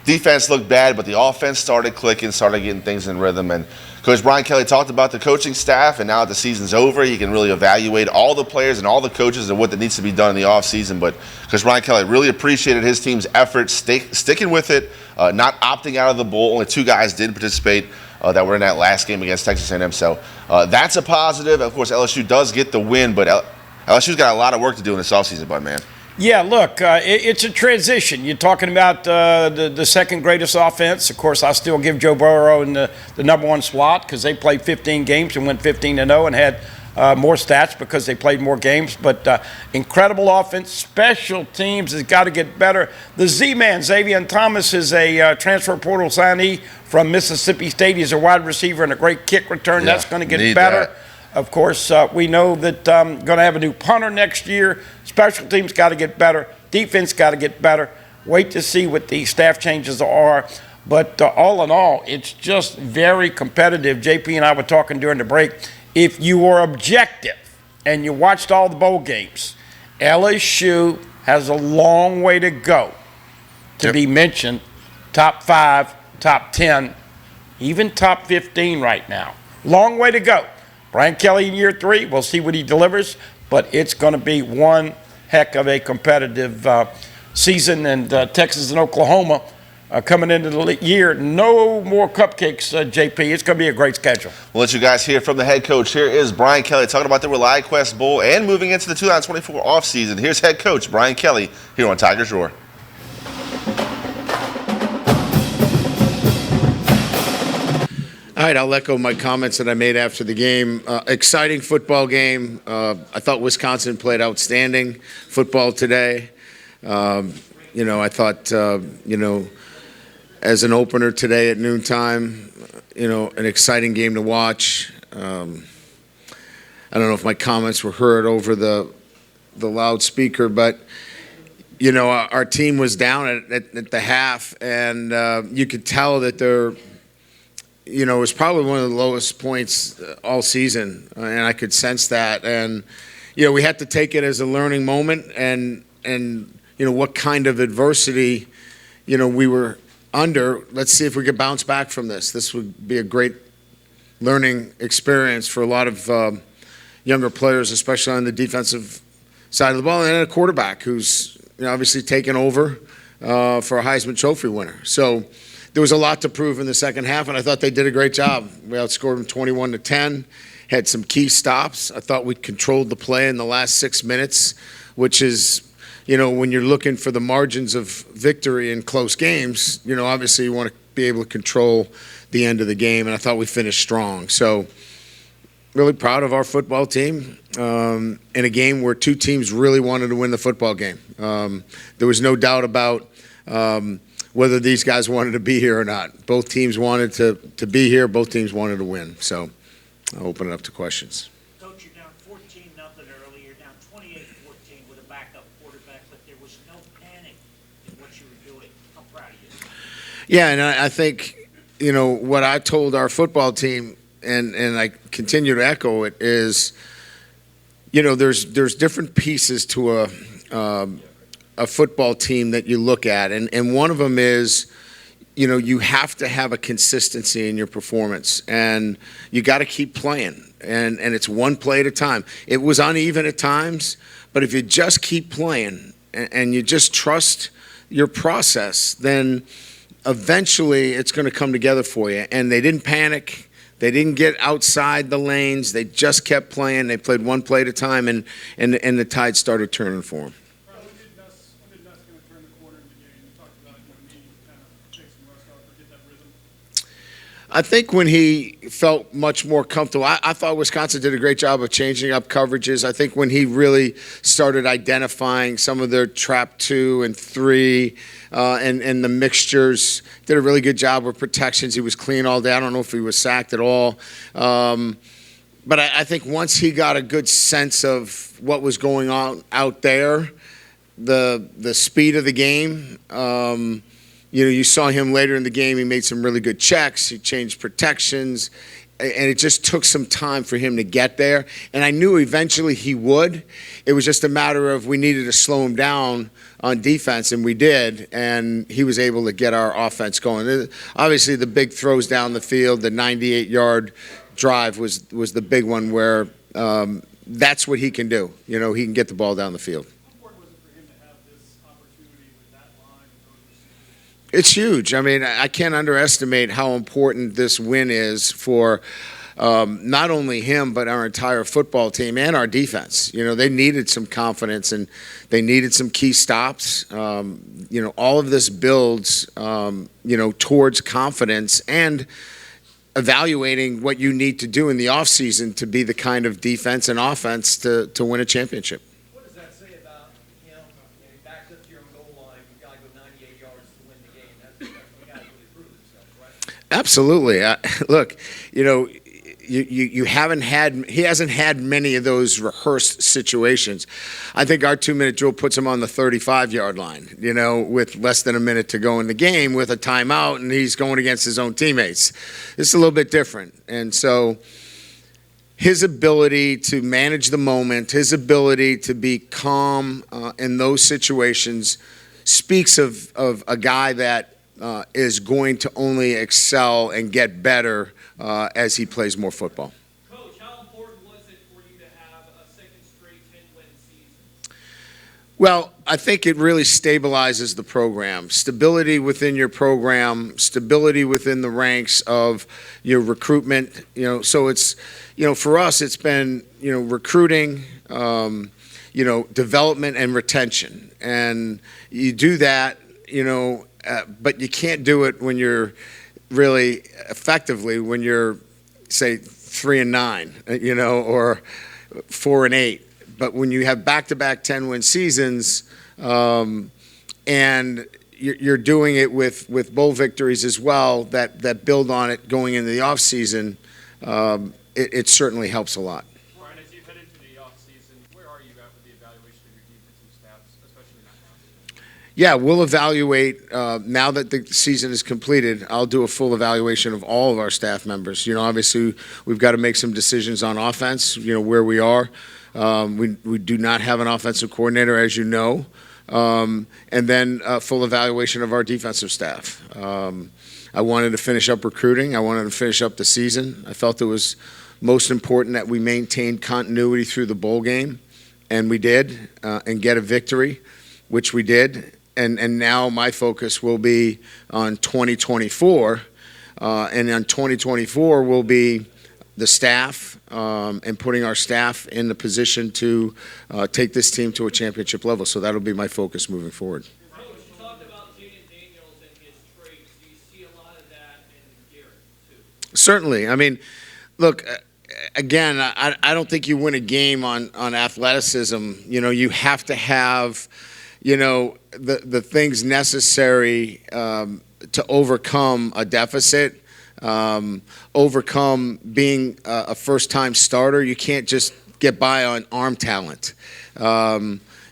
Defense looked bad, but the offense started clicking, started getting things in rhythm. And Coach Brian Kelly talked about the coaching staff, and now that the season's over, he can really evaluate all the players and all the coaches and what needs to be done in the offseason. But Coach Brian Kelly really appreciated his team's efforts, sticking with it, not opting out of the bowl. Only 2 guys did participate that were in that last game against Texas A&M. So that's a positive. Of course, LSU does get the win, but LSU's got a lot of work to do in this offseason, bud, man. Yeah, look, it's a transition. You're talking about the second greatest offense. Of course, I still give Joe Burrow in the number 1 slot because they played 15 games and went 15-0 and had more stats because they played more games. But incredible offense. Special teams has got to get better. The Z-Man, Xavier Thomas, is a transfer portal signee from Mississippi State. He's a wide receiver and a great kick return. Yeah, that's going to get better. That. Of course, we know that going to have a new punter next year. Special teams got to get better. Defense got to get better. Wait to see what the staff changes are. But all in all, it's just very competitive. JP and I were talking during the break. If you were objective and you watched all the bowl games, LSU has a long way to go to be mentioned top 5, top 10, even top 15 right now. Long way to go. Brian Kelly in year 3, we'll see what he delivers, but it's going to be one heck of a competitive season. And Texas and Oklahoma coming into the year, no more cupcakes, JP. It's going to be a great schedule. We'll let you guys hear from the head coach. Here is Brian Kelly talking about the Realiaquest Bowl and moving into the 2024 offseason. Here's head coach Brian Kelly here on Tigers Roar. All right, I'll echo my comments that I made after the game. Exciting football game. I thought Wisconsin played outstanding football today. I thought, as an opener today at noontime, an exciting game to watch. I don't know if my comments were heard over the loudspeaker, but our team was down at the half, and you could tell that they're. It was probably one of the lowest points all season, and I could sense that. And, we had to take it as a learning moment and what kind of adversity, we were under. Let's see if we could bounce back from this. This would be a great learning experience for a lot of younger players, especially on the defensive side of the ball, and a quarterback who's obviously taken over for a Heisman Trophy winner. So, there was a lot to prove in the second half, and I thought they did a great job. We outscored them 21-10, had some key stops. I thought we controlled the play in the last 6 minutes, which is, when you're looking for the margins of victory in close games, obviously you want to be able to control the end of the game, and I thought we finished strong. So really proud of our football team in a game where 2 teams really wanted to win the football game. There was no doubt about whether these guys wanted to be here or not. Both teams wanted to be here. Both teams wanted to win. So I'll open it up to questions. Coach, you're down 14-0 early. You're down 28-14 with a backup quarterback, but there was no panic in what you were doing. I'm proud of you. Yeah, and I think, what I told our football team, and I continue to echo it, is, there's different pieces to a football team that you look at, and one of them is, you have to have a consistency in your performance, and you got to keep playing, and it's one play at a time. It was uneven at times, but if you just keep playing and you just trust your process, then eventually it's going to come together for you. And they didn't panic. They didn't get outside the lanes. They just kept playing. They played one play at a time, and the tide started turning for them. I think when he felt much more comfortable, I thought Wisconsin did a great job of changing up coverages. I think when he really started identifying some of their trap 2 and 3 and the mixtures, did a really good job with protections. He was clean all day. I don't know if he was sacked at all. but I think once he got a good sense of what was going on out there, the speed of the game, you saw him later in the game. He made some really good checks. He changed protections, and it just took some time for him to get there. And I knew eventually he would. It was just a matter of we needed to slow him down on defense, and we did, and he was able to get our offense going. Obviously, the big throws down the field, the 98-yard drive was the big one where that's what he can do. He can get the ball down the field. It's huge. I mean, I can't underestimate how important this win is for not only him, but our entire football team and our defense. They needed some confidence and they needed some key stops. All of this builds, towards confidence and evaluating what you need to do in the offseason to be the kind of defense and offense to win a championship. What does that say about him? He backs up to your goal line. You've got to go 98 yards to win the game. That's the guy really proved himself, right? Absolutely. Look, you haven't had, he hasn't had many of those rehearsed situations. I think our 2-minute drill puts him on the 35-yard line, with less than a minute to go in the game with a timeout, and he's going against his own teammates. It's a little bit different. And so his ability to manage the moment, his ability to be calm in those situations speaks of a guy that is going to only excel and get better as he plays more football. Coach, how important was it for you to have a second straight 10-win season? Well, I think it really stabilizes the program. Stability within your program, stability within the ranks of your recruitment. So it's, for us, it's been, recruiting, development and retention. And you do that, but you can't do it when you're really effectively when you're, say, 3-9, or 4-8. But when you have back-to-back 10-win seasons, and you're doing it with bowl victories as well that build on it going into the offseason, it certainly helps a lot. Brian, as you head into the offseason, where are you at with the evaluation of your defensive staffs, especially now? Yeah, we'll evaluate now that the season is completed. I'll do a full evaluation of all of our staff members. Obviously, we've got to make some decisions on offense, where we are. We do not have an offensive coordinator, as you know. And then a full evaluation of our defensive staff. I wanted to finish up recruiting. I wanted to finish up the season. I felt it was most important that we maintained continuity through the bowl game, and we did, and get a victory, which we did. And now my focus will be on 2024, and on 2024 will be the staff and putting our staff in the position to take this team to a championship level. So that'll be my focus moving forward. Coach, you talked about Jaden Daniels and his traits. Do you see a lot of that in Garrett, too? Certainly. I mean, look, again, I don't think you win a game on athleticism. You have to have, the things necessary to overcome a deficit. Overcome being a first-time starter. You can't just get by on arm talent.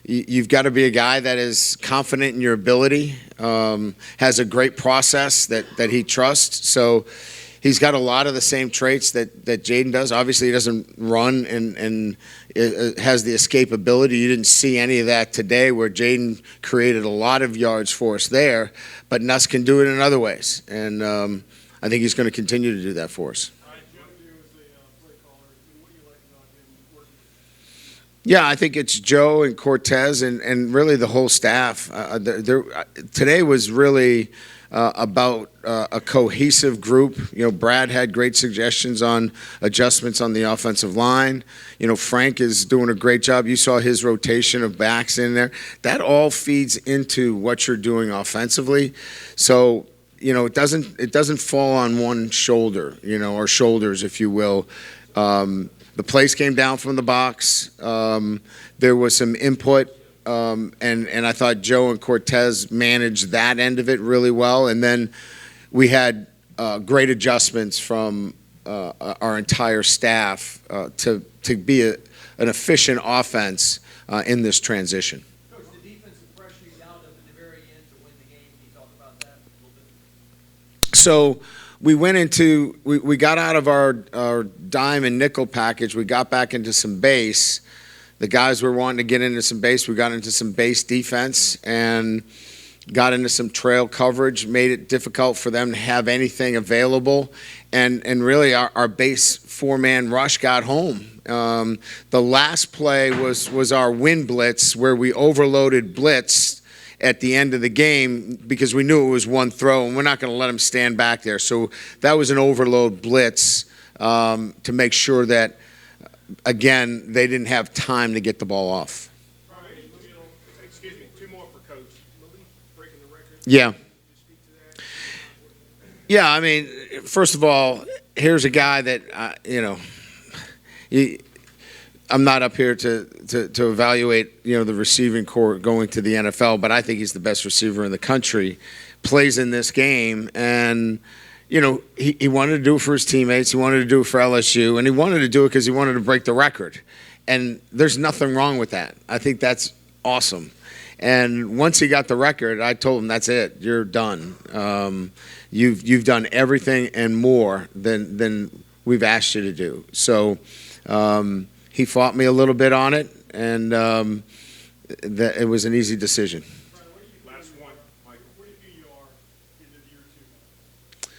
You've got to be a guy that is confident in your ability, has a great process that he trusts. So he's got a lot of the same traits that Jaden does. Obviously, he doesn't run and has the escapability. You didn't see any of that today where Jaden created a lot of yards for us there, but Nuss can do it in other ways. And I think he's going to continue to do that for us. Yeah, I think it's Joe and Cortez and really the whole staff. Today was really about a cohesive group. Brad had great suggestions on adjustments on the offensive line. Frank is doing a great job. You saw his rotation of backs in there. That all feeds into what you're doing offensively. So, it doesn't fall on one shoulder, or shoulders, if you will. The plays came down from the box. There was some input, and I thought Joe and Cortez managed that end of it really well. And then we had great adjustments from our entire staff to be an efficient offense in this transition. Coach, the defensive pressure you dialed up in the very end to win the game. Can you talk about that a little bit? So we got out of our dime and nickel package. We got back into some base. The guys were wanting to get into some base. We got into some base defense and got into some trail coverage, made it difficult for them to have anything available. And really our base four-man rush got home. The last play was our win blitz, where we overloaded blitz at the end of the game because we knew it was one throw, and we're not going to let them stand back there. So that was an overload blitz to make sure that, again, they didn't have time to get the ball off. Excuse me, two more for Coach. Breaking the record. Yeah. Yeah, I mean, first of all, here's a guy that, I'm not up here to evaluate, the receiving corps going to the NFL, but I think he's the best receiver in the country, plays in this game, and, he wanted to do it for his teammates, he wanted to do it for LSU, and he wanted to do it because he wanted to break the record. And there's nothing wrong with that. I think that's awesome. And once he got the record, I told him, that's it, you're done. You've done everything and more than we've asked you to do. So he fought me a little bit on it, and it was an easy decision. Last one, Michael. Where do you feel you are in the year two?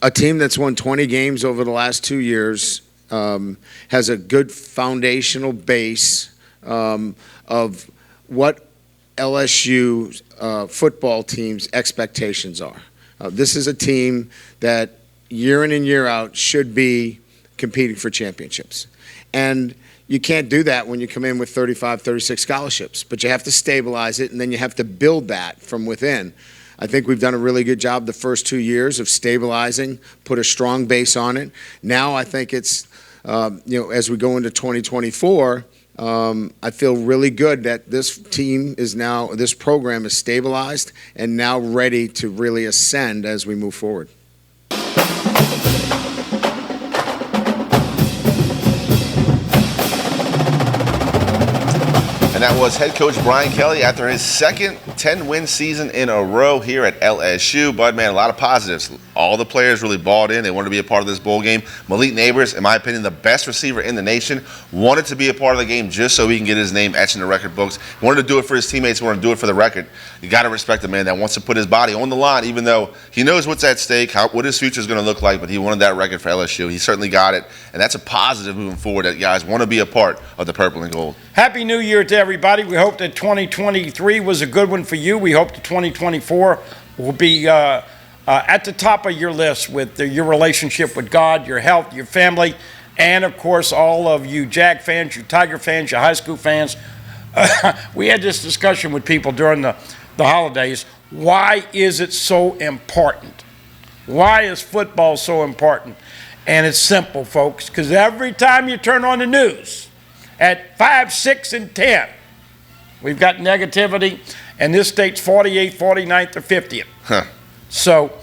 A team that's won 20 games over the last 2 years has a good foundational base of what LSU football team's expectations are. This is a team that year in and year out should be competing for championships. And you can't do that when you come in with 35, 36 scholarships, but you have to stabilize it, and then you have to build that from within. I think we've done a really good job the first 2 years of stabilizing, put a strong base on it. Now I think it's, as we go into 2024, I feel really good that this program is stabilized and now ready to really ascend as we move forward. And that was head coach Brian Kelly after his second 10-win season in a row here at LSU. Bud, man, a lot of positives. All the players really bought in. They wanted to be a part of this bowl game. Malik Neighbors, in my opinion, the best receiver in the nation, wanted to be a part of the game just so he can get his name etched in the record books. He wanted to do it for his teammates. He wanted to do it for the record. You got to respect a man that wants to put his body on the line, even though he knows what's at stake, what his future is going to look like, but he wanted that record for LSU. He certainly got it, and that's a positive moving forward that guys want to be a part of the purple and gold. Happy New Year to everybody. We hope that 2023 was a good one for you. We hope that 2024 will be at the top of your list with your relationship with God, your health, your family, and, of course, all of you Jag fans, you Tiger fans, your high school fans. We had this discussion with people during the holidays. Why is it so important? Why is football so important? And it's simple, folks, because every time you turn on the news, at 5, 6, and 10, we've got negativity, and this state's 48th, 49th, or 50th. Huh. So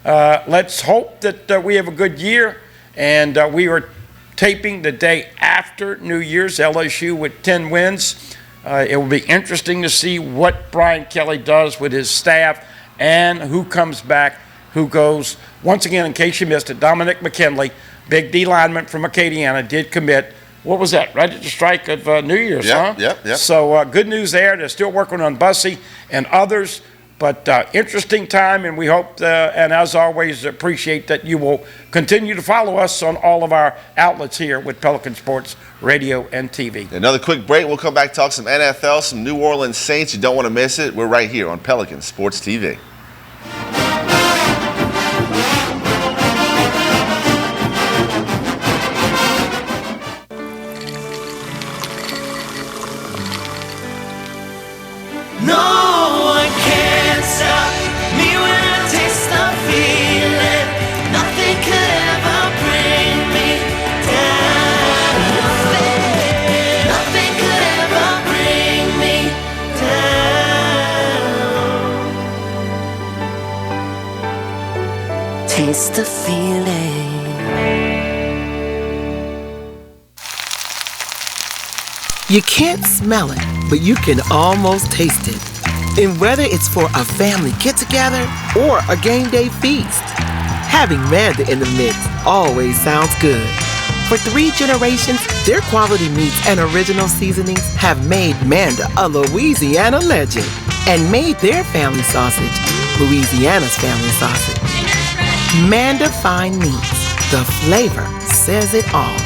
let's hope that we have a good year, and we are taping the day after New Year's, LSU with 10 wins. It will be interesting to see what Brian Kelly does with his staff and who comes back, who goes. Once again, in case you missed it, Dominic McKinley, big D lineman from Acadiana, did commit. What was that? Right at the strike of New Year's, huh? Yep. So good news there. They're still working on Bussey and others, but interesting time, and we hope, and as always, appreciate that you will continue to follow us on all of our outlets here with Pelican Sports Radio and TV. Another quick break. We'll come back, talk some NFL, some New Orleans Saints. You don't want to miss it. We're right here on Pelican Sports TV. No one can stop me when I taste the feeling. Nothing could ever bring me down. Nothing could ever bring me down. Taste the feeling. You can't smell it, but you can almost taste it. And whether it's for a family get-together or a game day feast, having Manda in the mix always sounds good. For 3 generations, their quality meats and original seasonings have made Manda a Louisiana legend and made their family sausage Louisiana's family sausage. Manda Fine Meats. The flavor says it all.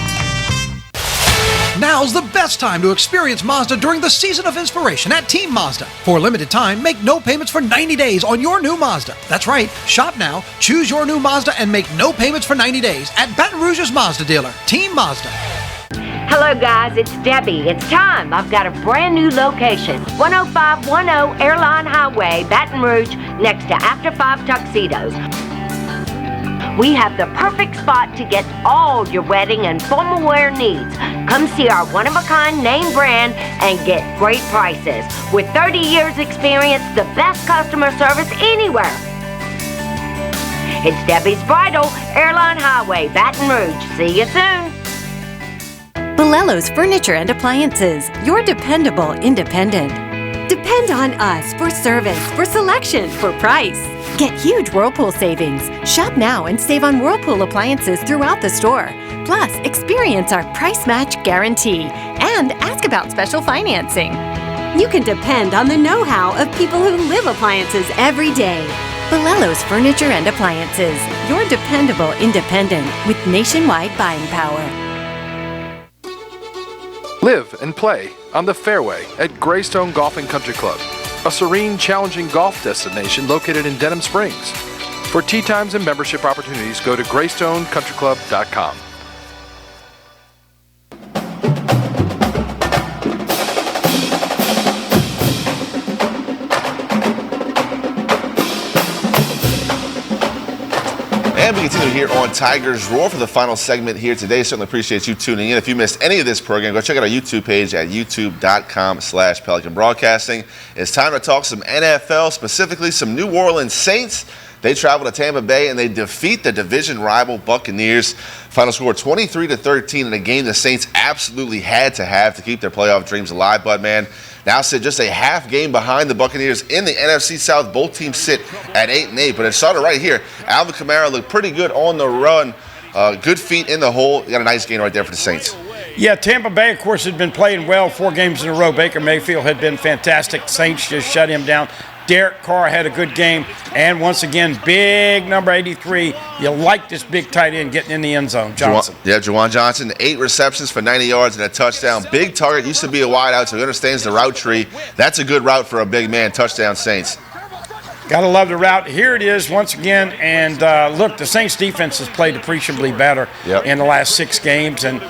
Now's the best time to experience Mazda during the season of inspiration at Team Mazda. For a limited time, make no payments for 90 days on your new Mazda. That's right, shop now, choose your new Mazda, and make no payments for 90 days at Baton Rouge's Mazda dealer, Team Mazda. Hello guys, it's Debbie. It's time. I've got a brand new location. 10510 Airline Highway, Baton Rouge, next to After 5 Tuxedos. We have the perfect spot to get all your wedding and formal wear needs. Come see our one-of-a-kind name brand and get great prices. With 30 years experience, the best customer service anywhere. It's Debbie's Bridal, Airline Highway, Baton Rouge. See you soon. Bolello's Furniture and Appliances, your dependable independent. Depend on us for service, for selection, for price. Get huge Whirlpool savings. Shop now and save on Whirlpool appliances throughout the store. Plus, experience our price match guarantee and ask about special financing. You can depend on the know-how of people who live appliances every day. Bolello's Furniture and Appliances, your dependable independent with nationwide buying power. Live and play on the fairway at Greystone Golf and Country Club, a serene, challenging golf destination located in Denham Springs. For tee times and membership opportunities, go to GreystonecountryClub.com. And we continue here on Tigers Roar for the final segment here today. Certainly appreciate you tuning in. If you missed any of this program, go check out our YouTube page at youtube.com/Pelican Broadcasting. It's time to talk some NFL, specifically some New Orleans Saints. They travel to Tampa Bay and they defeat the division rival Buccaneers. Final score 23-13 in a game the Saints absolutely had to have to keep their playoff dreams alive, Budman. Now sit just a half game behind the Buccaneers in the NFC South. Both teams sit at 8-8, but it started right here. Alvin Kamara looked pretty good on the run. Good feet in the hole. Got a nice game right there for the Saints. Yeah, Tampa Bay, of course, had been playing well 4 games in a row. Baker Mayfield had been fantastic. Saints just shut him down. Derek Carr had a good game. And once again, big number 83. You like this big tight end getting in the end zone, Johnson. Juwan Johnson, 8 receptions for 90 yards and a touchdown. Big target. Used to be a wide out, so he understands the route tree. That's a good route for a big man. Touchdown, Saints. Got to love the route. Here it is once again. And look, the Saints defense has played appreciably better in the last 6 games. And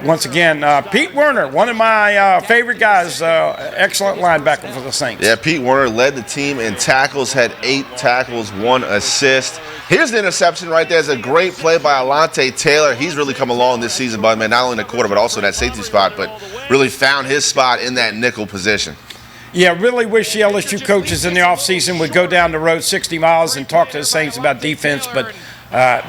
once again, Pete Werner, one of my favorite guys, excellent linebacker for the Saints. Yeah, Pete Werner led the team in tackles, had 8 tackles, 1 assist. Here's the interception right there. It's a great play by Alontae Taylor. He's really come along this season, Bud, man, not only in the quarter, but also in that safety spot, but really found his spot in that nickel position. Yeah, really wish the LSU coaches in the offseason would go down the road 60 miles and talk to the Saints about defense, but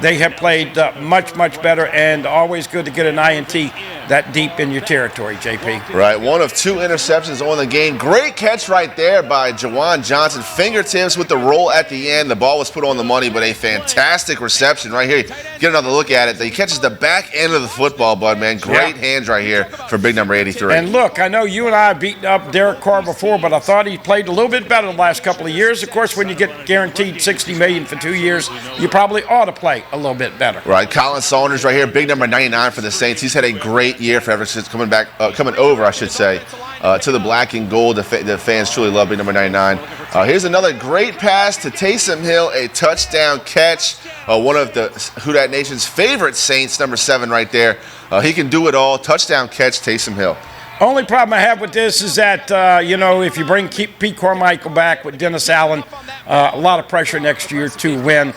they have played much, much better, and always good to get an INT that deep in your territory, JP. Right, 1 of 2 interceptions on the game. Great catch right there by Juwan Johnson. Fingertips with the roll at the end. The ball was put on the money, but a fantastic reception right here. Get another look at it. He catches the back end of the football, Bud, man. Great hands right here for big number 83. And look, I know you and I have beaten up Derek Carr before, but I thought he played a little bit better the last couple of years. Of course, when you get guaranteed $60 million for 2 years, you probably ought to play a little bit better. Right, Colin Saunders right here, big number 99 for the Saints. He's had a great year for ever since coming over to the black and gold. The fans truly love big number 99. Here's another great pass to Taysom Hill, a touchdown catch. One of the Who Dat Nation's favorite Saints, number 7 right there. He can do it all. Touchdown catch, Taysom Hill. Only problem I have with this is that, if you bring Pete Carmichael back with Dennis Allen, a lot of pressure next year to win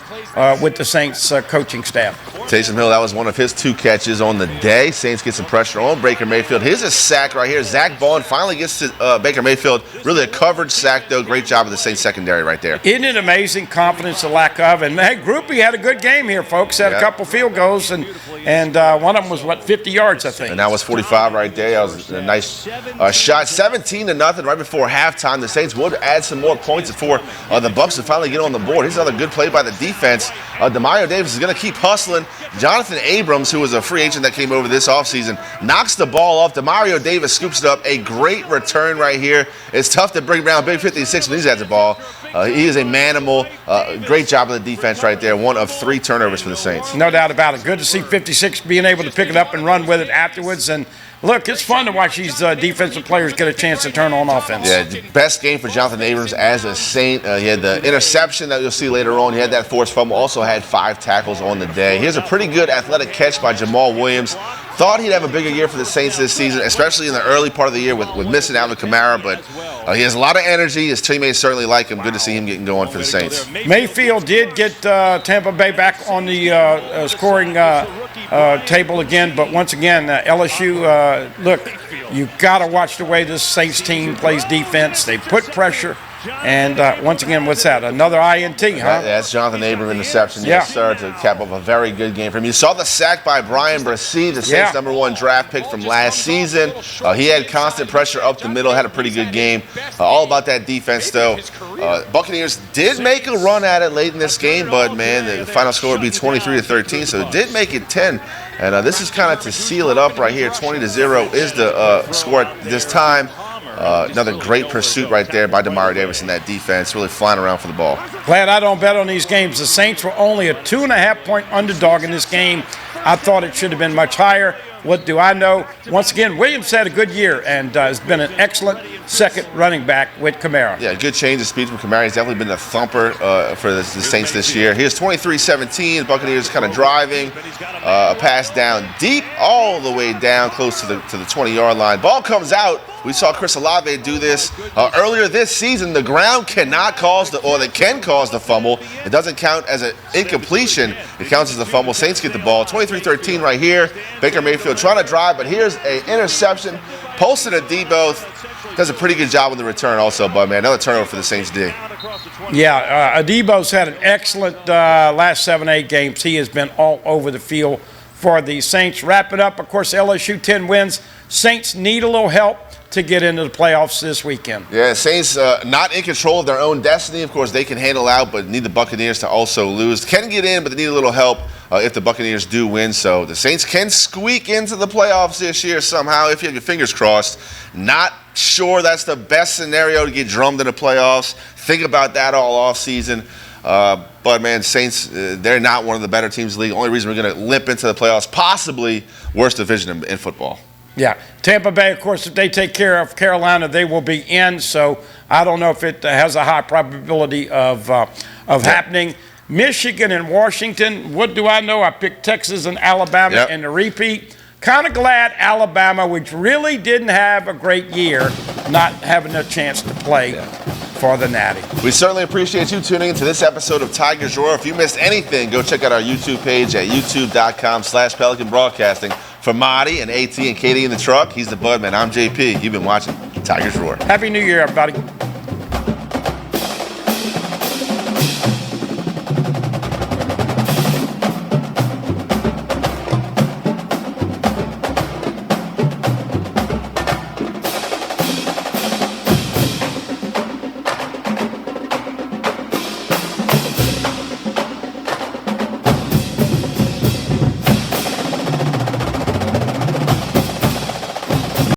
with the Saints coaching staff. Taysom Hill, that was one of his 2 catches on the day. Saints get some pressure on Baker Mayfield. Here's a sack right here. Zach Bond finally gets to Baker Mayfield. Really a coverage sack, though. Great job of the Saints secondary right there. Isn't it amazing? Confidence, the lack of. And, hey, Groupie had a good game here, folks. Had a couple field goals, and one of them was, 50 yards, I think. And that was 45 right there. That was a nice shot. 17-0 right before halftime. The Saints would add some more points before the Bucks would finally get on the board. Here's another good play by the defense. Demario Davis is going to keep hustling. Jonathan Abrams, who was a free agent that came over this offseason, knocks the ball off. Demario Davis scoops it up. A great return right here. It's tough to bring down Big 56 when he's at the ball. He is a manimal. Great job of the defense right there. One of 3 turnovers for the Saints. No doubt about it. Good to see 56 being able to pick it up and run with it afterwards. And look, it's fun to watch these defensive players get a chance to turn on offense. Yeah, the best game for Jonathan Abrams as a Saint. He had the interception that you'll see later on. He had that forced fumble. Also had 5 tackles on the day. Here's a pretty good athletic catch by Jamal Williams. Thought he'd have a bigger year for the Saints this season, especially in the early part of the year with missing out on Kamara. But he has a lot of energy. His teammates certainly like him. Good to see him getting going for the Saints. Mayfield did get Tampa Bay back on the scoring table again. But once again, LSU, look, you got to watch the way this Saints team plays defense. They put pressure. And once again, what's that? Another INT, huh? That's Jonathan Abrams interception, yes, sir, to cap up a very good game for him. You saw the sack by Brian Brissy, the Saints' #1 draft pick from last season. He had constant pressure up the middle, had a pretty good game. All about that defense, though. Buccaneers did make a run at it late in this game, but, man, the final score would be 23-13, so it did make it 10. And this is kind of to seal it up right here. 20-0 is the score at this time. Another great pursuit right there by Demario Davis in that defense, really flying around for the ball. Glad I don't bet on these games. The Saints were only a 2.5-point underdog in this game. I thought it should have been much higher. What do I know? Once again, Williams had a good year and has been an excellent second running back with Kamara. Yeah, good change of speed from Kamara. He's definitely been a thumper for the Saints this year. Here's 23-17. Buccaneers kind of driving. A pass down deep, all the way down close to the 20-yard line. Ball comes out. We saw Chris Olave do this earlier this season. The ground cannot cause they can cause the fumble. It doesn't count as an incompletion. It counts as a fumble. Saints get the ball. 23-13 right here. Baker Mayfield trying to drive, but here's an interception. Posted a Debo. Does a pretty good job with the return also, but, man, another turnover for the Saints D. Yeah, Adebo's had an excellent last 7-8 games. He has been all over the field for the Saints. Wrap it up. Of course, LSU 10 wins. Saints need a little help to get into the playoffs this weekend. Yeah, Saints not in control of their own destiny. Of course, they can handle out, but need the Buccaneers to also lose. Can get in, but they need a little help if the Buccaneers do win. So the Saints can squeak into the playoffs this year somehow if you have your fingers crossed. Not sure that's the best scenario to get drummed in the playoffs. Think about that all offseason. But, man, Saints, they're not one of the better teams in the league. Only reason we're going to limp into the playoffs, possibly worst division in football. Yeah. Tampa Bay, of course, if they take care of Carolina, they will be in. So I don't know if it has a high probability of happening. Michigan and Washington, what do I know? I picked Texas and Alabama in the repeat. Kind of glad Alabama, which really didn't have a great year, not having a chance to play for the Natty. We certainly appreciate you tuning into this episode of Tigers Roar. If you missed anything, go check out our YouTube page at youtube.com/Pelican Broadcasting. For Marty and AT and Katie in the truck, he's the Budman. I'm JP. You've been watching Tigers Roar. Happy New Year, everybody.